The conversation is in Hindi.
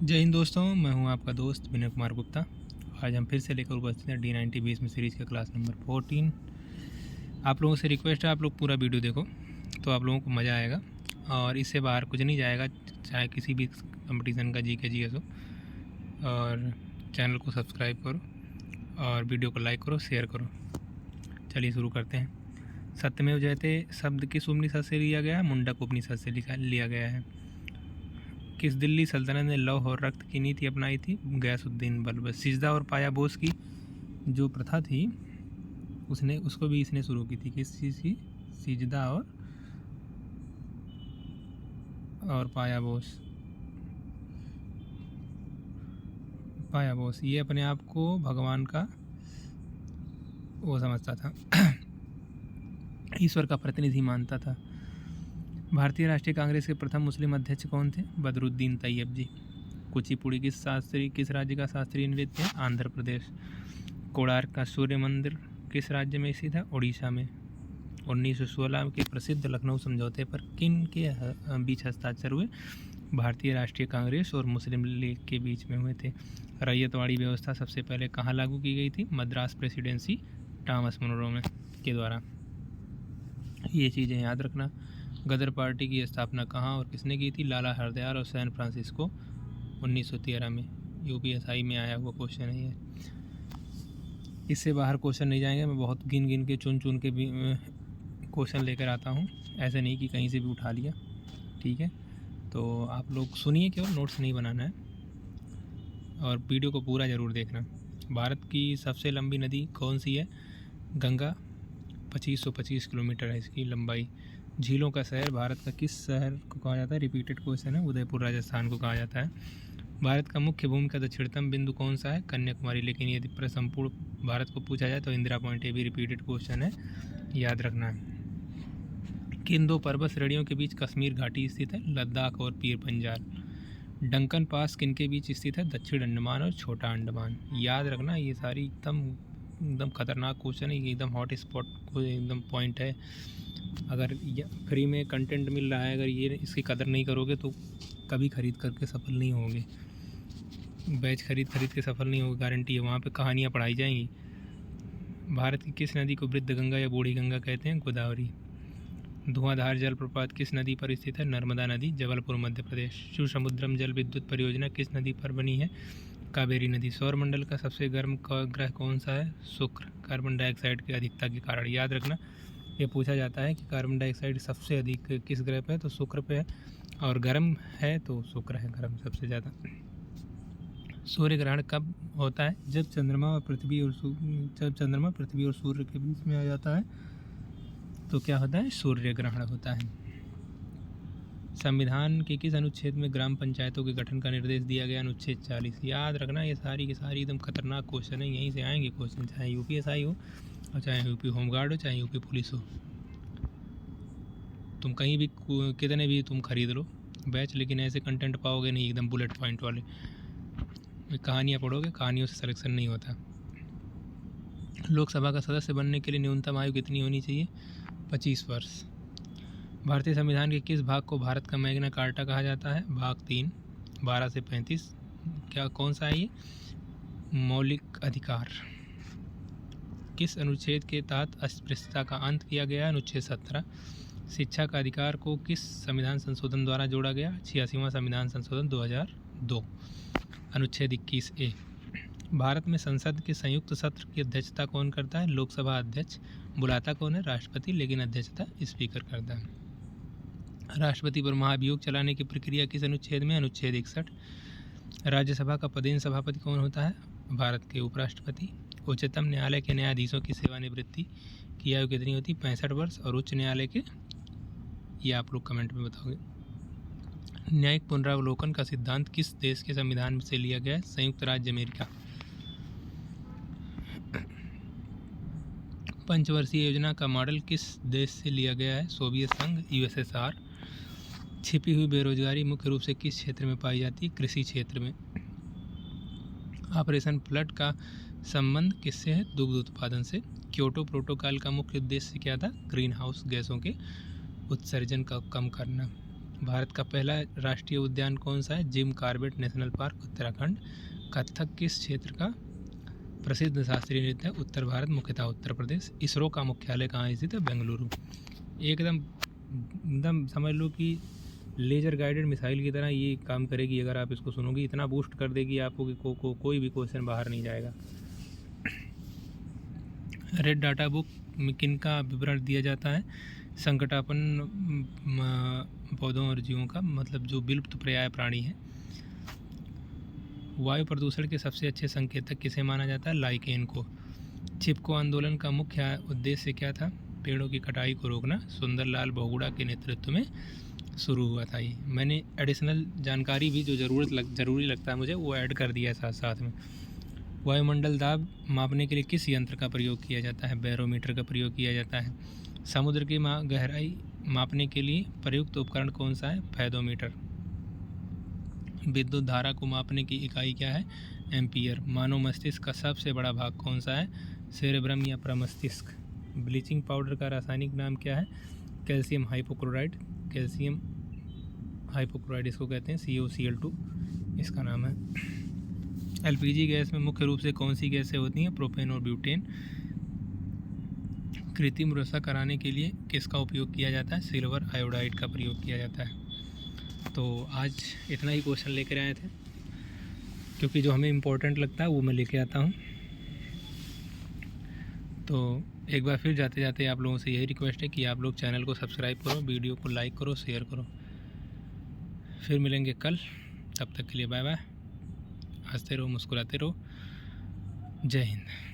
जय हिंद दोस्तों, मैं हूं आपका दोस्त विनय कुमार गुप्ता। आज हम फिर से लेकर उपस्थित हैं D90 20 में सीरीज़ का क्लास नंबर 14। आप लोगों से रिक्वेस्ट है, आप लोग पूरा वीडियो देखो तो आप लोगों को मज़ा आएगा और इससे बाहर कुछ नहीं जाएगा, चाहे किसी भी कंपटीशन का जीके जीएस हो। और चैनल को सब्सक्राइब करो और वीडियो को लाइक करो, शेयर करो। चलिए शुरू करते हैं। सत्यमेव जयते शब्द किस उपनिषद से लिया गया है? मुंडक उपनिषद से लिया गया है। किस दिल्ली सल्तनत ने लौह और रक्त की नीति अपनाई थी? गयासुद्दीन बलबन। सिजदा और पायाबोस की जो प्रथा थी उसको भी इसने शुरू की थी। किस चीज़ की? सिजदा और पायाबोस ये अपने आप को भगवान का वो समझता था ईश्वर का प्रतिनिधि मानता था। भारतीय राष्ट्रीय कांग्रेस के प्रथम मुस्लिम अध्यक्ष कौन थे? बदरुद्दीन तैयब जी। कुचिपुड़ी किस राज्य का शास्त्रीय नृत्य है? आंध्र प्रदेश। कोणार्क का सूर्य मंदिर किस राज्य में स्थित है? उड़ीसा में। 1916 के प्रसिद्ध लखनऊ समझौते पर किन के बीच हस्ताक्षर हुए? भारतीय राष्ट्रीय कांग्रेस और मुस्लिम लीग के बीच में हुए थे। रैयतवाड़ी व्यवस्था सबसे पहले कहाँ लागू की गई थी? मद्रास प्रेसिडेंसी टॉमस मुनरो में के द्वारा। ये चीज़ें याद रखना। गदर पार्टी की स्थापना कहाँ और किसने की थी? लाला हरदयाल और सैन फ्रांसिस्को 1913 में। यूपीएसआई में आया हुआ क्वेश्चन है ये। इससे बाहर क्वेश्चन नहीं जाएंगे। मैं बहुत गिन के चुन के भी क्वेश्चन लेकर आता हूँ, ऐसे नहीं कि कहीं से भी उठा लिया। ठीक है, तो आप लोग सुनिए, केवल नोट्स नहीं बनाना है और वीडियो को पूरा ज़रूर देखना। भारत की सबसे लंबी नदी कौन सी है? गंगा। 2525 किलोमीटर है इसकी लंबाई। झीलों का शहर भारत का किस शहर को कहा जाता है? रिपीटेड क्वेश्चन है। उदयपुर राजस्थान को कहा जाता है। भारत का मुख्य भूमि का दक्षिणतम बिंदु कौन सा है? कन्याकुमारी। लेकिन यदि संपूर्ण भारत को पूछा जाए तो इंदिरा पॉइंट। ये भी रिपीटेड क्वेश्चन है, याद रखना है। किन दो पर्वत श्रेणियों के बीच कश्मीर घाटी स्थित है? लद्दाख और पीर पंजाल। डंकन पास किन के बीच स्थित है? दक्षिण अंडमान और छोटा अंडमान। याद रखना, ये सारी एकदम खतरनाक क्वेश्चन है, एकदम हॉट स्पॉट एकदम पॉइंट है। अगर फ्री में कंटेंट मिल रहा है, अगर ये इसकी कदर नहीं करोगे तो कभी खरीद करके सफल नहीं होगे। बैच खरीद के सफल नहीं होगे, गारंटी है। वहाँ पे कहानियाँ पढ़ाई जाएंगी। भारत की किस नदी को वृद्ध गंगा या बूढ़ी गंगा कहते हैं? गोदावरी। धुआंधार जलप्रपात किस नदी पर स्थित है? नर्मदा नदी, जबलपुर मध्य प्रदेश। सुसमुद्रम जल विद्युत परियोजना किस नदी पर बनी है? कावेरी नदी। सौरमंडल का सबसे गर्म ग्रह कौन सा है? शुक्र। कार्बन डाइऑक्साइड की अधिकता के कारण। याद रखना, ये पूछा जाता है कि कार्बन डाइऑक्साइड सबसे अधिक किस ग्रह पे है? तो शुक्र पे है। और गर्म है तो शुक्र है गर्म सबसे ज़्यादा। सूर्य ग्रहण कब होता है? जब चंद्रमा पृथ्वी और सूर्य के बीच में आ जाता है तो क्या होता है? सूर्य ग्रहण होता है। संविधान के किस अनुच्छेद में ग्राम पंचायतों के गठन का निर्देश दिया गया? अनुच्छेद 40। याद रखना, ये सारी की सारी एकदम खतरनाक क्वेश्चन है, यहीं से आएंगे क्वेश्चन, चाहे यूपीएसआई हो और चाहे यूपी होमगार्ड हो, चाहे यूपी पुलिस हो। तुम कहीं भी कितने भी तुम खरीद लो बैच, लेकिन ऐसे कंटेंट पाओगे नहीं एकदम बुलेट पॉइंट वाले। कहानियाँ पढ़ोगे, कहानियों से सिलेक्शन नहीं होता। लोकसभा का सदस्य बनने के लिए न्यूनतम आयु कितनी होनी चाहिए? 25 वर्ष। भारतीय संविधान के किस भाग को भारत का मैग्ना कार्टा कहा जाता है? भाग 3, 12 से 35। क्या कौन सा है ये? मौलिक अधिकार। किस अनुच्छेद के तहत अस्पृश्यता का अंत किया गया? अनुच्छेद 17। शिक्षा का अधिकार को किस संविधान संशोधन द्वारा जोड़ा गया? 86वां संविधान संशोधन 2002। अनुच्छेद 21A। भारत में संसद के संयुक्त सत्र की अध्यक्षता कौन करता है? लोकसभा अध्यक्ष। बुलाता कौन है? राष्ट्रपति, लेकिन अध्यक्षता स्पीकर करता है। राष्ट्रपति पर महाभियोग चलाने की प्रक्रिया किस अनुच्छेद में? अनुच्छेद 61। राज्यसभा का पदेन सभापति कौन होता है? भारत के उपराष्ट्रपति। उच्चतम न्यायालय के न्यायाधीशों की सेवानिवृत्ति की आयु कितनी होती? 65 वर्ष। और उच्च न्यायालय के, ये आप लोग कमेंट में बताओगे। न्यायिक पुनरावलोकन का सिद्धांत किस देश के संविधान से लिया गया है? संयुक्त राज्य अमेरिका। पंचवर्षीय योजना का मॉडल किस देश से लिया गया है? सोवियत संघ, यूएसएसआर। छिपी हुई बेरोजगारी मुख्य रूप से किस क्षेत्र में पाई जाती है? कृषि क्षेत्र में। ऑपरेशन फ्लड का संबंध किससे है? दुग्ध उत्पादन से। क्योटो प्रोटोकॉल का मुख्य उद्देश्य क्या था? ग्रीन हाउस गैसों के उत्सर्जन का कम करना। भारत का पहला राष्ट्रीय उद्यान कौन सा है? Jim Corbett national park, Uttarakhand. Kathak किस क्षेत्र का प्रसिद्ध शास्त्रीय नृत्य है? उत्तर भारत, मुख्यतः उत्तर प्रदेश। इसरो का मुख्यालय कहाँ स्थित है? बेंगलुरु। एकदम एकदम समझ लो कि लेजर गाइडेड मिसाइल की तरह ये काम करेगी। अगर आप इसको सुनोगे इतना बूस्ट कर देगी आपको कि कोई भी क्वेश्चन बाहर नहीं जाएगा। रेड डाटा बुक में किन का विवरण दिया जाता है? संकटापन्न पौधों और जीवों का, मतलब जो विलुप्त प्राय प्राणी है। वायु प्रदूषण के सबसे अच्छे संकेतक किसे माना जाता है? लाइकेन को। चिपको आंदोलन का मुख्य उद्देश्य क्या था? पेड़ों की कटाई को रोकना। सुंदरलाल बहुगुणा के नेतृत्व में शुरू हुआ था ये। मैंने एडिशनल जानकारी भी जो ज़रूरी लगता है मुझे वो ऐड कर दिया है साथ साथ में। वायुमंडल दाब मापने के लिए किस यंत्र का प्रयोग किया जाता है? बैरोमीटर का प्रयोग किया जाता है। समुद्र की गहराई मापने के लिए प्रयुक्त उपकरण कौन सा है? फेदोमीटर। विद्युत धारा को मापने की इकाई क्या है? एम्पियर। मानव मस्तिष्क का सबसे बड़ा भाग कौन सा है? सेरेब्रम या प्रमस्तिष्क। ब्लीचिंग पाउडर का रासायनिक नाम क्या है? Calcium hypochloride. कैल्शियम हाइपोक्लोराइड इसको कहते हैं, CuCl2 इसका नाम है। एलपीजी गैस में मुख्य रूप से कौन सी गैसें होती हैं? प्रोपेन और ब्यूटेन। कृत्रिम वर्षा कराने के लिए किसका उपयोग किया जाता है? सिल्वर आयोडाइड का प्रयोग किया जाता है। तो आज इतना ही क्वेश्चन लेकर आए थे, क्योंकि जो हमें इम्पोर्टेंट लगता है वो मैं लेके आता हूँ। तो एक बार फिर जाते जाते आप लोगों से यही रिक्वेस्ट है कि आप लोग चैनल को सब्सक्राइब करो, वीडियो को लाइक करो, शेयर करो। फिर मिलेंगे कल, तब तक के लिए बाय बाय। हंसते रहो, मुस्कुराते रहो। जय हिंद।